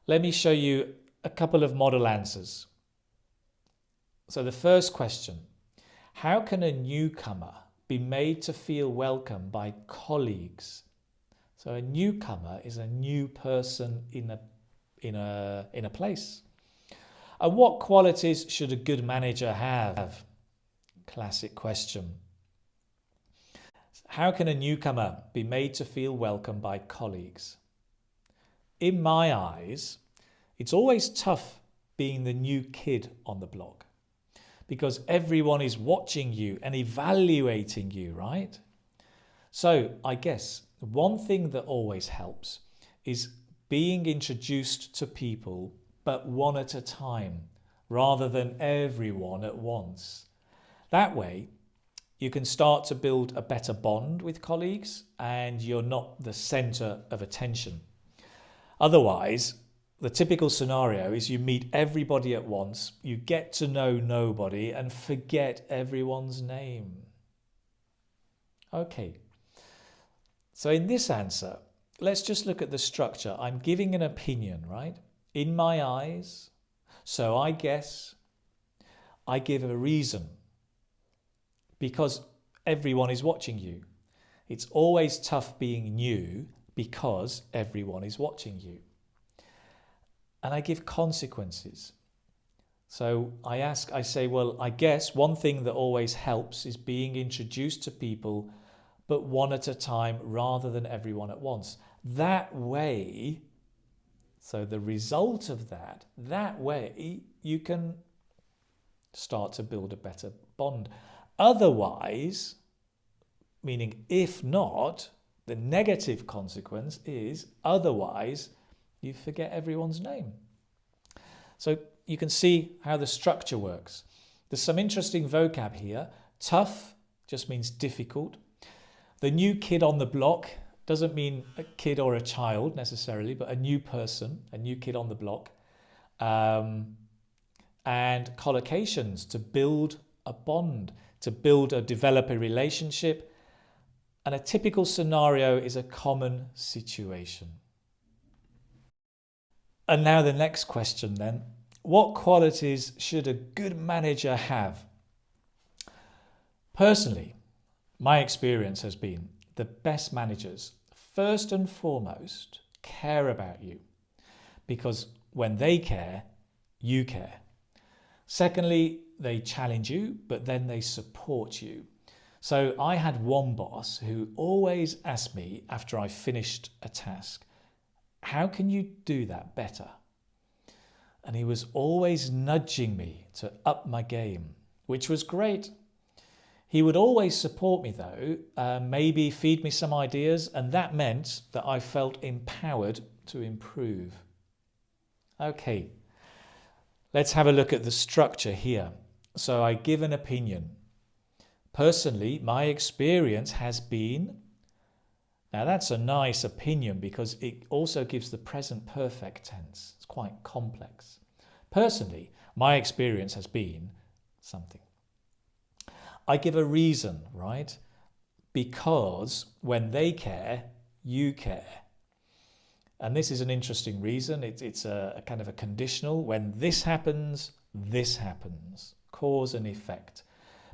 Let me show you a couple of model answers. So the first question, how can a newcomer be made to feel welcome by colleagues? So a newcomer is a new person in a place. And what qualities should a good manager have? Classic question. How can a newcomer be made to feel welcome by colleagues? In my eyes, it's always tough being the new kid on the block because everyone is watching you and evaluating you, right? So I guess one thing that always helps is being introduced to people, but one at a time, rather than everyone at once. That way, you can start to build a better bond with colleagues and you're not the center of attention. Otherwise, the typical scenario is you meet everybody at once, you get to know nobody and forget everyone's name. Okay, so in this answer, let's just look at the structure. I'm giving an opinion, right? In my eyes, so I guess, I give a reason because everyone is watching you. It's always tough being new because everyone is watching you. And I give consequences. So I say, well, I guess one thing that always helps is being introduced to people, but one at a time rather than everyone at once. That way, so the result of that way you can start to build a better bond. Otherwise, meaning if not, the negative consequence is otherwise you forget everyone's name. So you can see how the structure works. There's some interesting vocab here. Tough just means difficult. The new kid on the block doesn't mean a kid or a child necessarily, but a new person, a new kid on the block. And collocations, to build a bond, to develop a relationship. And a typical scenario is a common situation. And now the next question then. What qualities should a good manager have? Personally, my experience has been the best managers, first and foremost, care about you. Because when they care, you care. Secondly, they challenge you, but then they support you. So I had one boss who always asked me after I finished a task, how can you do that better? And he was always nudging me to up my game, which was great. He would always support me though, maybe feed me some ideas, and that meant that I felt empowered to improve. Okay, let's have a look at the structure here. So I give an opinion. Personally, my experience has been. Now that's a nice opinion because it also gives the present perfect tense. It's quite complex. Personally, my experience has been something. I give a reason, right? Because when they care, you care. And this is an interesting reason. It's a kind of a conditional. When this happens, cause and effect.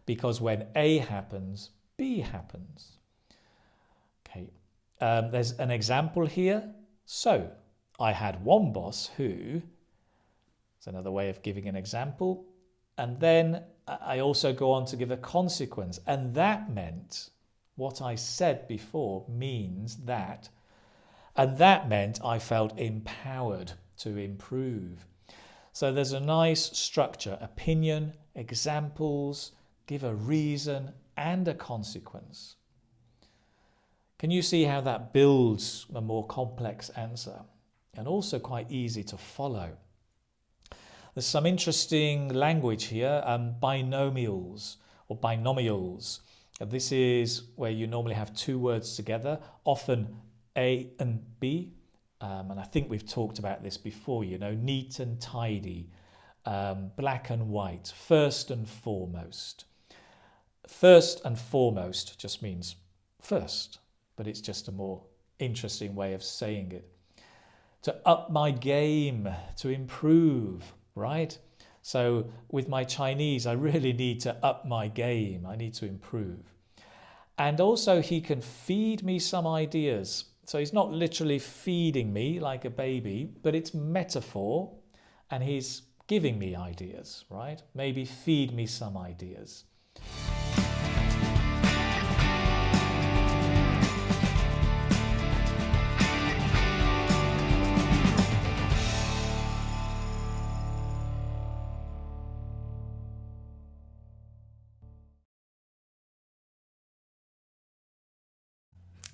Because when A happens, B happens. Okay. There's an example here. So I had one boss who, it's another way of giving an example. And then I also go on to give a consequence. And that meant what I said before means that. And that meant I felt empowered to improve. So there's a nice structure, opinion, examples, give a reason and a consequence. Can you see how that builds a more complex answer and also quite easy to follow? There's some interesting language here, binomials or binomials. This is where you normally have two words together, often A and B. And I think we've talked about this before, neat and tidy, black and white, first and foremost. First and foremost just means first, but it's just a more interesting way of saying it. to up my game, to improve, right? So with my Chinese, I really need to up my game. I need to improve. And also he can feed me some ideas. So he's not literally feeding me like a baby, but it's metaphor and he's giving me ideas, right? Maybe feed me some ideas.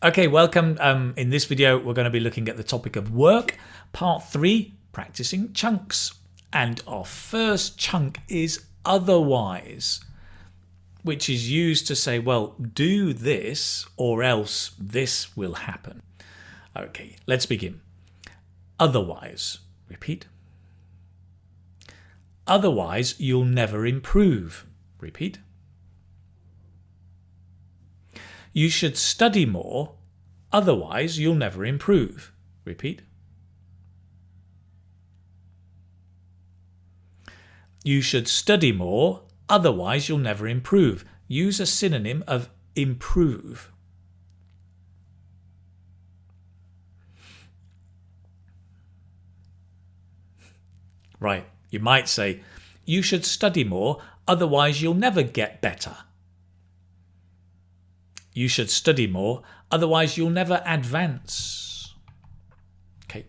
Okay, welcome. In this video, we're going to be looking at the topic of work, part 3, practicing chunks. And our first chunk is otherwise, which is used to say, well, do this or else this will happen. Okay, let's begin. Otherwise, repeat. Otherwise, you'll never improve. Repeat. You should study more, otherwise you'll never improve. Repeat. You should study more, otherwise you'll never improve. Use a synonym of improve. Right, you might say, you should study more, otherwise you'll never get better. You should study more, otherwise you'll never advance. Okay.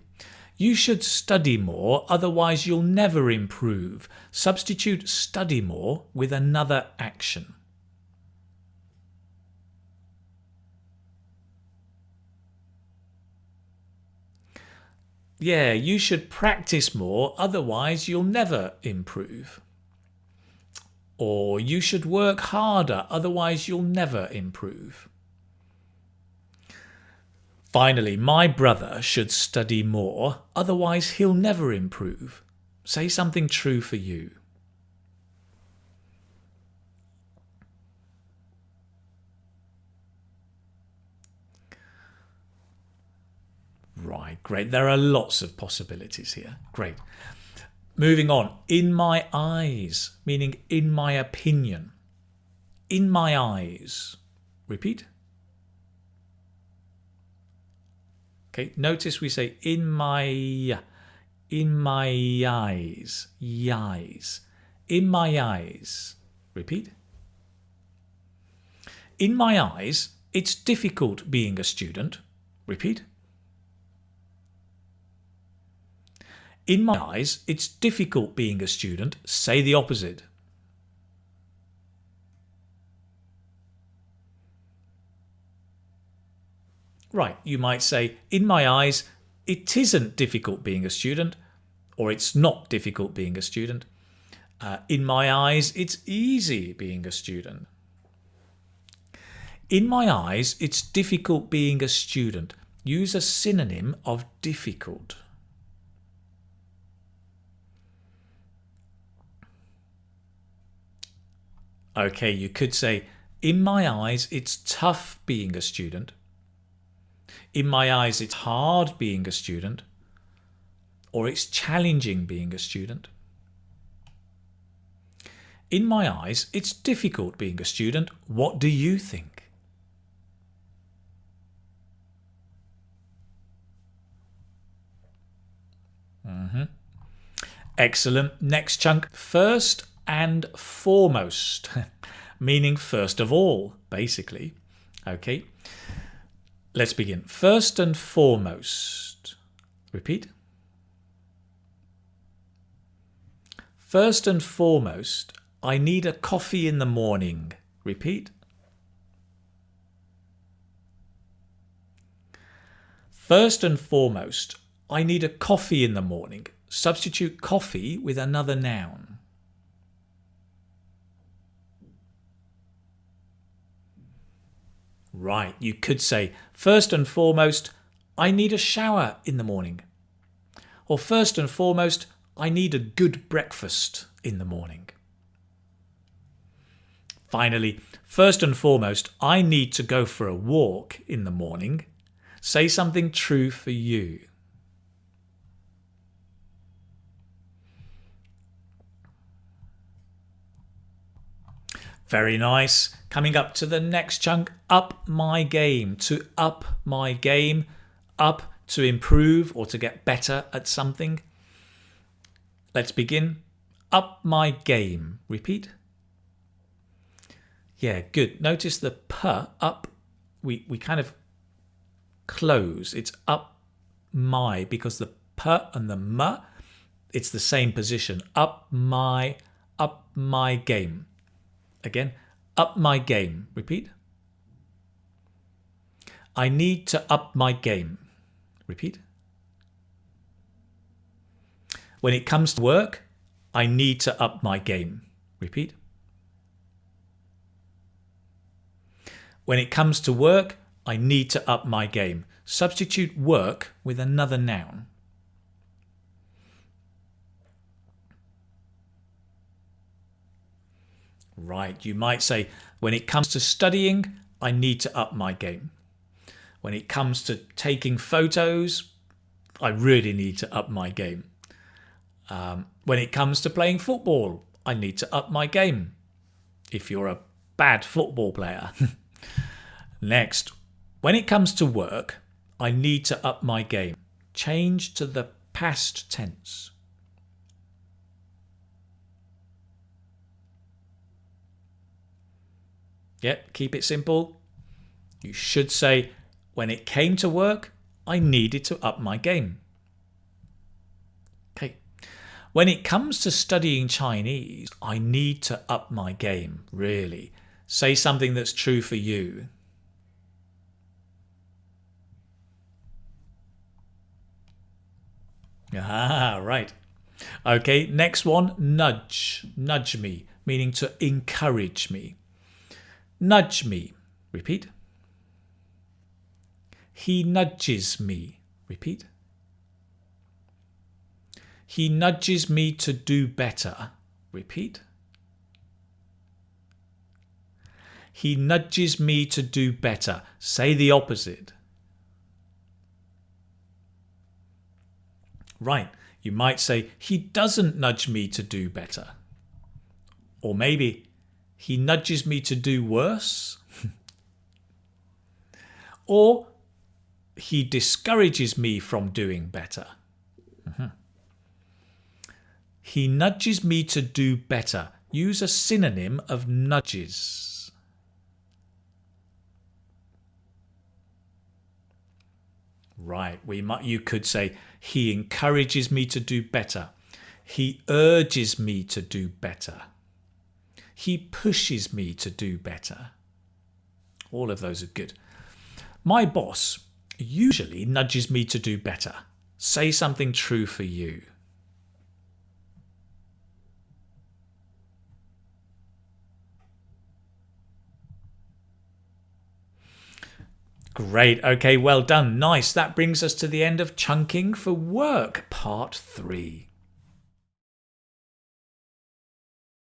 You should study more, otherwise you'll never improve. Substitute study more with another action. Yeah, you should practice more, otherwise you'll never improve. Or you should work harder, otherwise you'll never improve. Finally, my brother should study more, otherwise he'll never improve. Say something true for you. Right, great. There are lots of possibilities here. Great. Moving on, in my eyes, meaning in my opinion. In my eyes. Repeat. Okay, notice we say in my eyes. Eyes. In my eyes. Repeat. In my eyes, it's difficult being a student. Repeat. In my eyes, it's difficult being a student. Say the opposite. Right, you might say, in my eyes, it isn't difficult being a student, or it's not difficult being a student. In my eyes, it's easy being a student. In my eyes, it's difficult being a student. Use a synonym of difficult. Okay, you could say, in my eyes, it's tough being a student. In my eyes, it's hard being a student. Or it's challenging being a student. In my eyes, it's difficult being a student. What do you think? Excellent. Next chunk, first and foremost, meaning first of all, basically. Okay, let's begin. First and foremost. Repeat. First and foremost, I need a coffee in the morning. Repeat. First and foremost, I need a coffee in the morning. Substitute coffee with another noun. Right, you could say, first and foremost, I need a shower in the morning. Or first and foremost, I need a good breakfast in the morning. Finally, first and foremost, I need to go for a walk in the morning. Say something true for you. Very nice. Coming up to the next chunk, up my game. To up my game, up to improve or to get better at something. Let's begin. Up my game. Repeat. Yeah, good. Notice the p, up, we kind of close. It's up my, because the p and the m, it's the same position. Up my game. Again, up my game. Repeat. I need to up my game. Repeat. When it comes to work, I need to up my game. Repeat. When it comes to work, I need to up my game. Substitute work with another noun. Right, you might say, when it comes to studying, I need to up my game. When it comes to taking photos, I really need to up my game. When it comes to playing football, I need to up my game. If you're a bad football player. Next, when it comes to work, I need to up my game. Change to the past tense. Yep, keep it simple. You should say, when it came to work, I needed to up my game. Okay. When it comes to studying Chinese, I need to up my game, really. Say something that's true for you. Ah, right. Okay, next one, nudge. Nudge me, meaning to encourage me. Nudge me. Repeat. He nudges me. Repeat. He nudges me to do better. Repeat. He nudges me to do better. Say the opposite. Right, you might say, he doesn't nudge me to do better. Or maybe, he nudges me to do worse. Or, he discourages me from doing better. He nudges me to do better. Use a synonym of nudges. Right, you could say, he encourages me to do better. He urges me to do better. He pushes me to do better. All of those are good. My boss usually nudges me to do better. Say something true for you. Great. Okay, well done. Nice. That brings us to the end of Chunking for Work, Part 3.